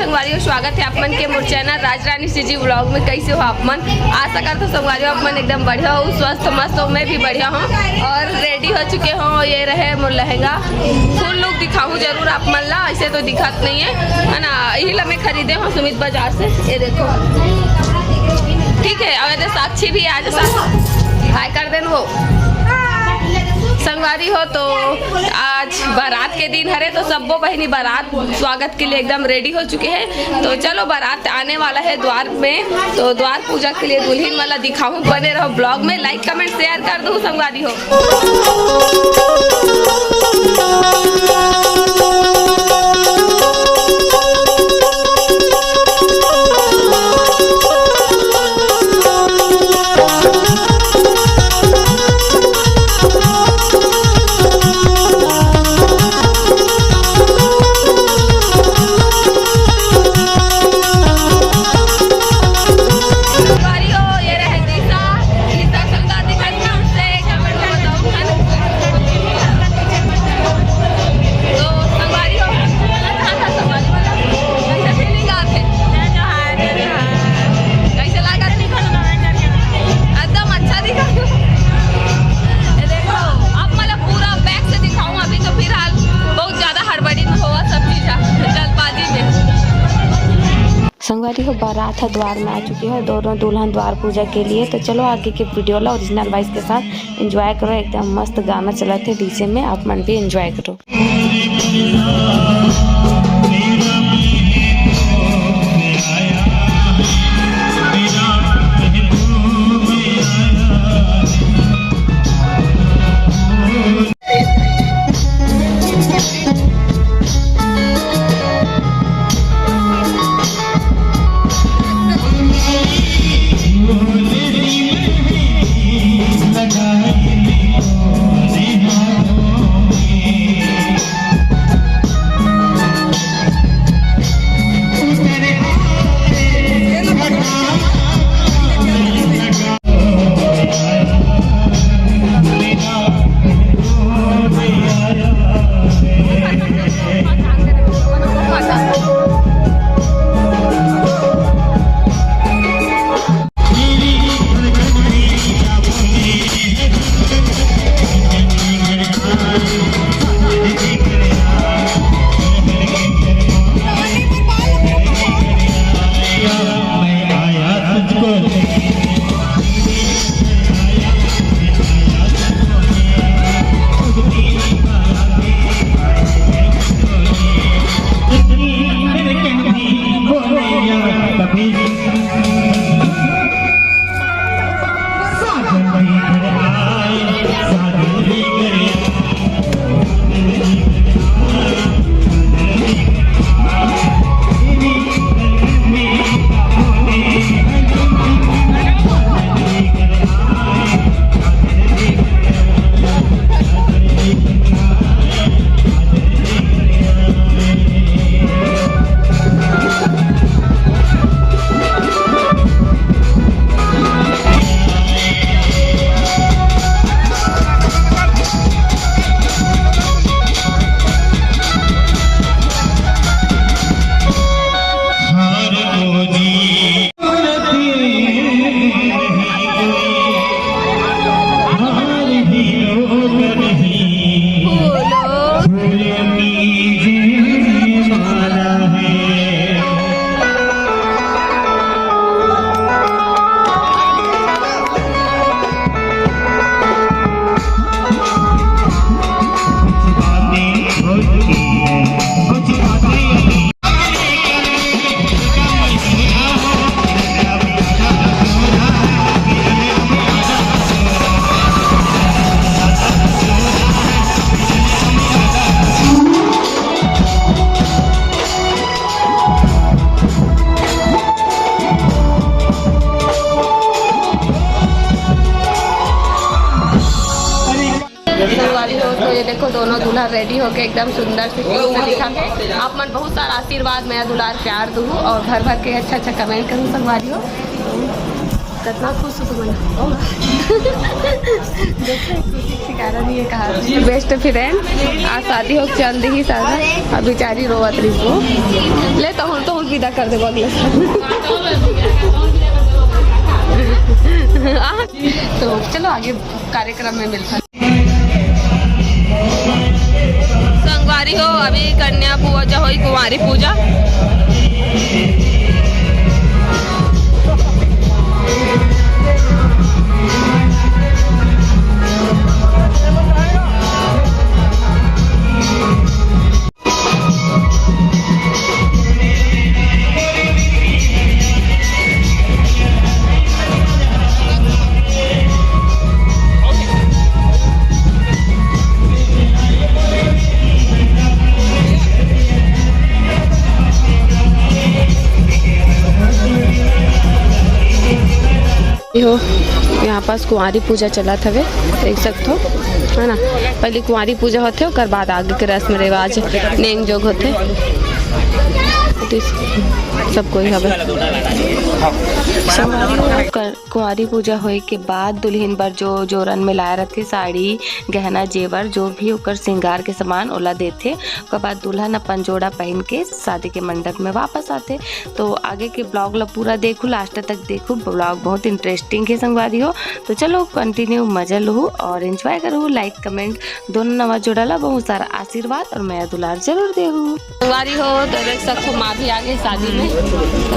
संगवारी स्वागत है आपमन के मोर चैनल राजरानी सीजी व्लॉग में। कैसे हो आपमन? आशा करते हो संगवारी आपमन एकदम बढ़िया हो, स्वस्थ मस्त हो। मैं भी बढ़िया हूँ और रेडी हो चुके हो। ये रहे मोर लहंगा, फुल लुक दिखाऊँ जरूर आपमन ला, ऐसे तो दिखत नहीं है ना। यही ला मैं खरीदे हूँ सुमित बाजार से, ये देखो ठीक है। और साक्षी भी आज हाय कर देन वो संगवारी हो। तो आज बारात के दिन हरे तो सबो बहनी बारात स्वागत के लिए एकदम रेडी हो चुके हैं। तो चलो बारात आने वाला है द्वार में, तो द्वार पूजा के लिए दुल्हन वाला दिखाऊं। बने रहो ब्लॉग में, लाइक कमेंट शेयर कर दो संगवारी हो। संगवारी हो बारात है द्वार में आ चुकी है, दोनों दुल्हन द्वार पूजा के लिए। तो चलो आगे के वीडियो ला ओरिजिनल वॉइस के साथ एंजॉय करो। एकदम मस्त गाना चला थे डीजे में, आप मन भी एंजॉय करो। ये देखो दोनों दूल्हा रेडी होके एकदम सुंदर से दिखा के आप मन बहुत सारा आशीर्वाद मैं दुलार प्यार दूँ और भर भर के अच्छा अच्छा कमेंट करूँ संगवारी हो। कितना खुश हो तुम कारण ये कहा बेस्ट फ्रेंड आज शादी हो चल दी सारा अब बेचारी रोवत रही को ले तो विदा कर दे अगले तो चलो आगे कार्यक्रम में मिलता संगवारी हो। अभी कन्या पूजा हुई कुंवारी पूजा हो। यहाँ पास कुंवारी पूजा चला था वे देख सकते हो है ना। पहले कुंवारी पूजा होते और बाद आगे के रस्म रिवाज नेंग जोग होते सब कोई हवे। कुंवारी पूजा होए के बाद दुल्हन बर जो जोरन में लाया रहते साड़ी गहना जेवर जो भी ओकर श्रृंगार के सामान ओला देते। उसके बाद दुल्हन अपन जोड़ा पहन के शादी के मंडप में वापस आते। तो आगे के ब्लॉग ला पूरा देखो लास्ट तक देखो ब्लॉग बहुत इंटरेस्टिंग है संगवारी हो। तो चलो कंटिन्यू मजा लो और एंजॉय करो। लाइक कमेंट दोनों नवा जोड़ा ला बहुत सारा आशीर्वाद और मैं दुलार जरूर दे संगवारी हो। तो देख सकते माँ भी आगे शादी में तो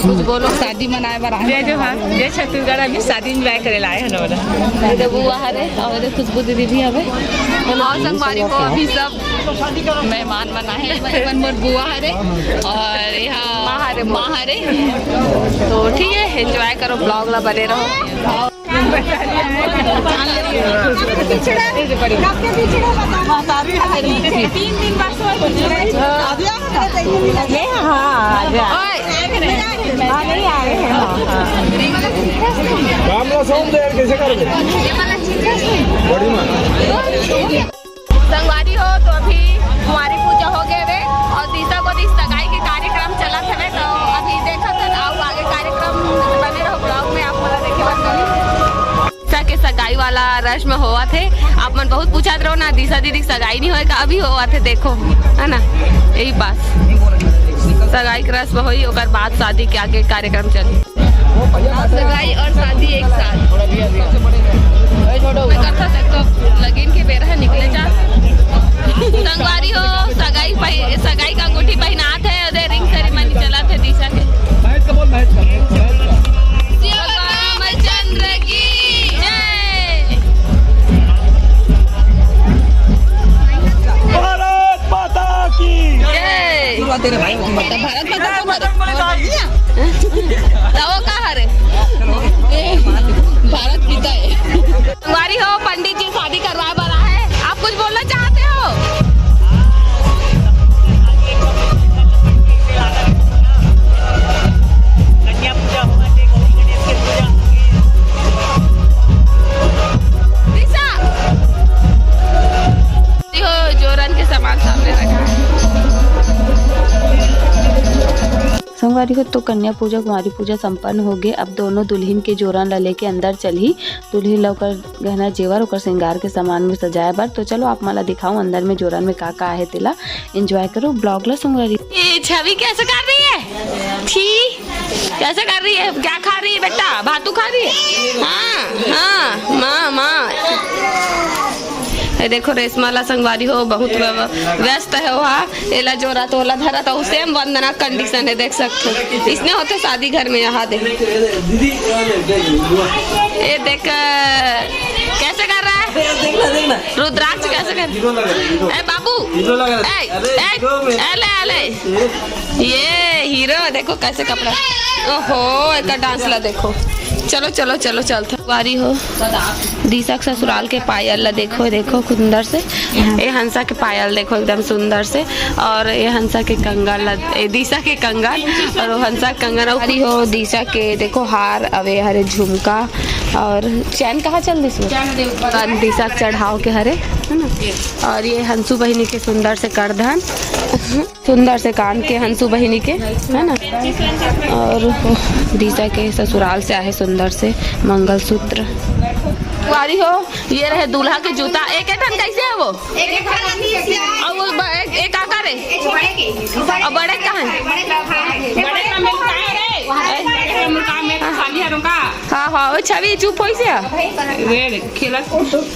कुछ बोलो शादी मनाए बार जो हाँ जे छत्तीसगढ़ अभी शादी एंजॉय करे लाए हैं तो बुआ हरे और खुशबू दीदी भी हवे और संगवारी को अभी सब मेहमान मनाए मोर बुआ हरे और यहाँ माँ हरे। तो ठीक है एंजॉय करो ब्लॉग ला बने रहो। संगवारी हो तो अभी कुंवारी पूजा हो गए वे और दिशा को सगाई के कार्यक्रम चला था तो अभी देखा था आओ आगे कार्यक्रम बने रहो ब्लॉग में आप पूरा देखे दिशा के सगाई वाला रस्म हुआ थे। आप मन बहुत पूछा रहो ना दिशा दीदी सगाई नहीं होएगा अभी हुआ थे देखो है ना यही बात सगाई के रस्म हुई और बाद शादी के आगे कार्यक्रम चली। सगाई और शादी एक साथ लगीन के बेरा निकले जा संगवारी हो। सगाई का अंगूठी पहनात है और रिंग सेरेमनी चला थे दिशा के। रामचंद्र की जय। भारत माता की जय। भारत माता वो कहा रे भारत पिता है। संगवारी हो पंडित जी शादी करवाए बना है आप कुछ बोलना चाहते हो। दिशा जोरन के सामान सामने रखा है। संगवारी हो तो कन्या पूजा कुंवारी पूजा संपन्न हो गए। अब दोनों दुल्हन के जोरन ला लेके अंदर चली। दुल्हन ला ओकर गहना जेवर ओकर श्रृंगार के सामान में सजाए बर। तो चलो आप मला दिखाऊं अंदर में जोरन में का है तेला एंजॉय करो ब्लॉग ला संगवारी। ये छवि कैसे कर रही है छी कैसे कर रही है क्या खा रही है बेटा भातू खा रही है। हाँ हाँ माँ माँ देखो रेशमाला संगवारी हो बहुत व्यस्त है वहाँ एला जोरा तोला धरा तो सेम वंदना कंडीशन है देख सकते हो। इसने होते शादी घर में यहाँ देख ये देख कैसे कर रहा है रुद्राक्ष कैसे कर बाबू ये हीरो देखो कैसे कपड़ा ओहो एक डांस ला देखो। चलो चलो चलो चलते वारी हो। दिशा के ससुराल के पायल ला देखो देखो सुंदर से ये हंसा के पायल देखो एकदम सुंदर से और ये हंसा के कंगन ला दिशा के कंगन और वो हंसा कंगन वारी हो। दिशा के देखो हार अवे हरे झुमका और चैन कहाँ चल दी इसमें दिशा चढ़ाव के हरे है ना। और ये हंसू बहिनी के सुंदर से करधन सुंदर से कान के हंसू बहिनी के है ना। और दिशा के ससुराल से आए सुंदर से मंगलसूत्र वारी हो। ये रहे दूल्हा के जूता। एक ठन कैसे है वो? और वो एक आकार है और बड़े कहाँ है? हाँ हाँ वो छवि चुप हो से।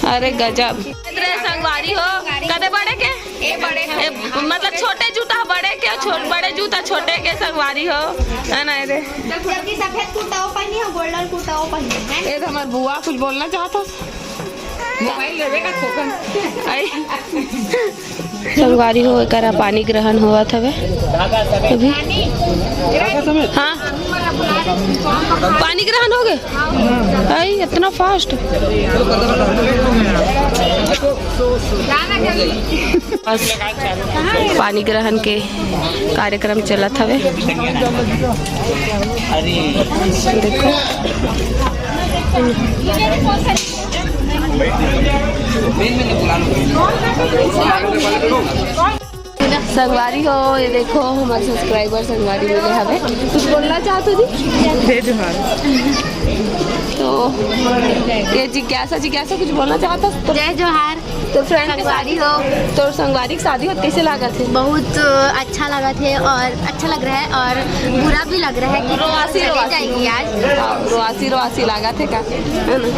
अरे गजब संगवारी हो। कदे बड़े के मतलब छोटे जूता बड़े के बड़े जूता छोटे के संगवारी हो है ना। रे सफेद कुर्ता पहनी है गोल्डन कुर्ता पहनी है। ये हमार बुआ कुछ बोलना चाहता मोबाइल लेवे का खोकन संगवारी हो। करा पानी ग्रहण हुआ था वे अभी। हाँ पानी ग्रहण हो गए आई इतना फास्ट। बस पानी ग्रहण के कार्यक्रम चला था वे। देखो संगवारी हो। ये देखो हमारे सब्सक्राइबर संगवारी मिले हमें। कुछ बोलना चाहते जी? तो ये जिज्ञासा कुछ बोलना चाहता? तो जय जोहार। तो फ्रेंड की शादी हो तो संगवारी की शादी हो कैसे लगा थे? बहुत अच्छा लगा थे और अच्छा लग रहा है और बुरा भी लग रहा है कि रोआसी जाएगी आज। रोआसी लगा थे का है ना।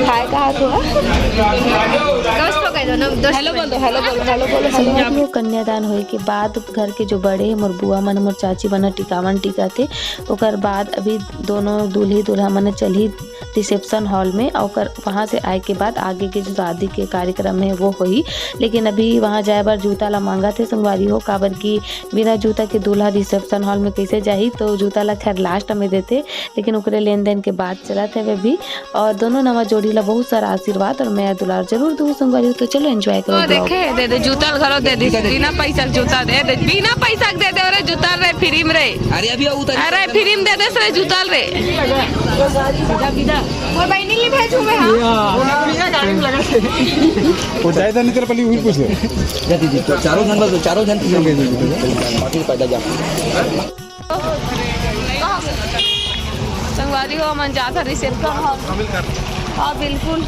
खाए कहा थोड़ा दोस्त हो गए दोनों। हेलो बोलो। वो कन्यादान होए के बाद घर के जो बड़े मोर बुआ मन मोर चाची मन टिकावन टिका थे। ओकर बाद अभी दोनों दूल्हे दूल्हा मन चली रिसेप्शन हॉल में और वहाँ से आए के बाद आगे के जो शादी के कार्यक्रम है वो हुई। लेकिन अभी वहाँ जाए बार जूता ला मांगा थे संगवारी हो। काबर की बिना जूता के दूल्हा रिसेप्शन हॉल में कैसे जाही। तो जूता ला खैर लास्ट में देते लेकिन ओकरे लेन देन के बाद चला थे वे भी। और दोनों नवा जोड़ी ला बहुत सारा आशीर्वाद और मैं दुलार जरूर दूँ संगवारी। तो चलो एंजॉय करो। देखे दे दे जूता घरो दे दे बिना पैसा जूता दे दे बिना पैसा दे दे। अरे जूता रे फ्री में रे। अरे फ्री में दे दे रे जूता रे। और बहनी ले भेजूं मैं। वो जाए था निकल पली वही पूछ ले जा दीदी। चारों जन भेज दीजिए पैदा जा। संगवारी हो मन जाता रिसेप्शन हॉल। हाँ बिल्कुल।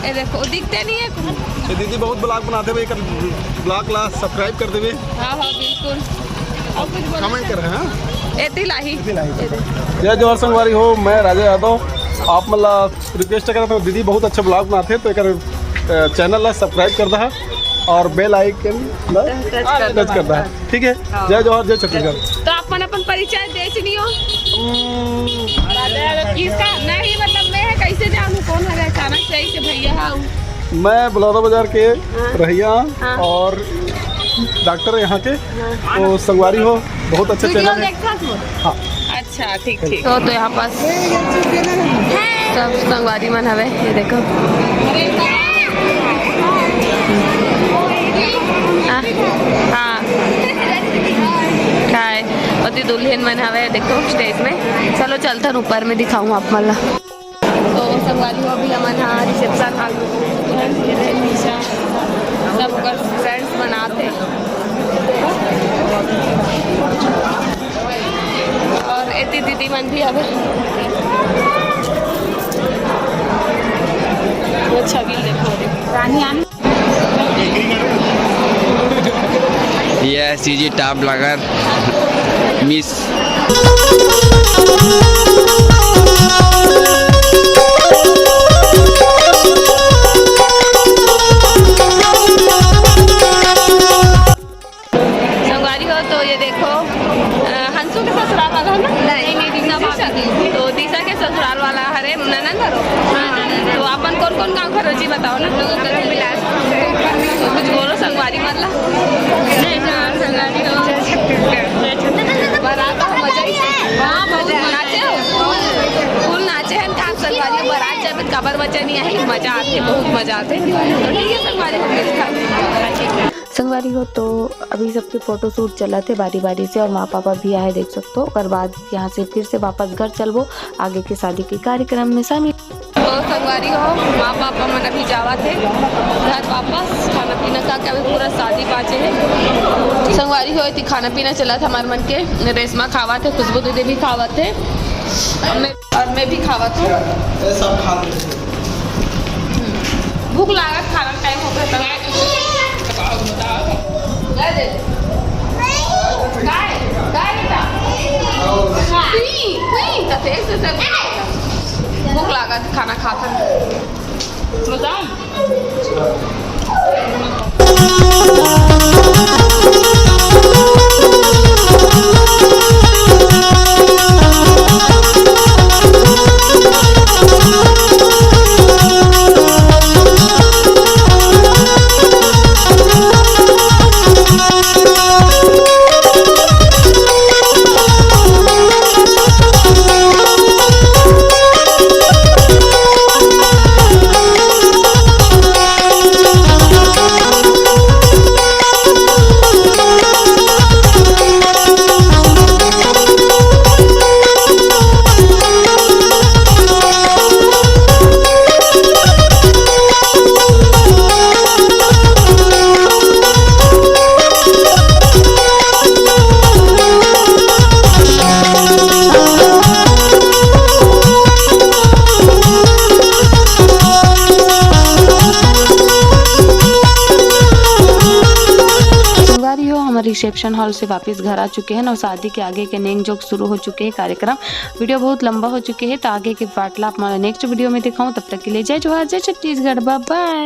ये देखो दिखते नहीं है दीदी बहुत ब्लॉग बनाते हुए ब्लॉग ला सब्सक्राइब कर देवे। हाँ बिल्कुल। और कुछ कमेंट कर रहे हैं। दिलाही जय जोहर संगवारी हो। मैं राजा यादव। आप मतलब रिक्वेस्ट करा तो दीदी बहुत अच्छा ब्लॉग बनाते तो एक चैनल ला सब्सक्राइब कर दहा और बेल आइकन टच कर दहा। ठीक है। जय जोहर जय छत्तीसगढ़। तो अपन परिचय दे नहीं हो किसका नहीं मतलब मैं कैसे जानूँ कौन है अचानक से ऐसे भैया। हाँ मैं बलौदा बाजार के रहिया और डॉक्टर यहाँ के। तो संगवारी हो बहुत अच्छा चैनल है। हाँ अच्छा ठीक। तो यहाँ पास सब संगवारी मन हवे। ये देखो हाँ काय अति दुल्हन मन हवे। देखो स्टेज में। चलो चलता ऊपर में दिखाऊँ आप मला। तो संगवारी हो अभी हमारे यहाँ रिसेप्शन हॉल में सब फ्रेंड्स बनाते और इतनी दीदी मन भी हवे। वो छवि देखो रानी आनी। ये सीजी टॉप ब्लॉगर मिस संगवारी हो। तो ये देखो हंसू के ससुराल वाला है ना। नहीं दिशा भाभी। तो दिशा के ससुराल वाला हरे ननद करो। तो अपन कौन काम करो जी बताओ ना। तो कुछ बोलो संगवारी मतलब संगवारी हो बारात मजा ही। हाँ बहुत नाचे हो फुल नाचे हैं काम संगवारी बारात जब कबर बच्चा नहीं आई मजा आते बहुत मजा आते। तो ठीक है संगवारी संगवारी हो तो अभी सबके फोटो शूट चला थे बारी बारी से और माँ पापा भी आए देख सकते हो। और बाद यहाँ से फिर से वापस घर चलबो आगे के शादी के कार्यक्रम में शामिल। तो संगवारी हो माँ पापा मन अभी जावा थे घर वापस, खाना पीना खा के अभी पूरा शादी बाचे है। संगवारी हो थी खाना पीना चला था हमारे मन के, रेशमा खावा थे, खुशबू दीदी भी खावा थे और मैं भी खावा था। भूख लागत खाना टाइम हो गया भूख लागत खाना खाता रिसेप्शन हॉल से वापस घर आ चुके हैं और शादी के आगे के नेंग जोक शुरू हो चुके हैं कार्यक्रम। वीडियो बहुत लंबा हो चुके हैं तो आगे के वार्तालाप नेक्स्ट वीडियो में दिखाऊं। तब तक के लिए जय जोहार, जय छत्तीसगढ़, बाय बाय।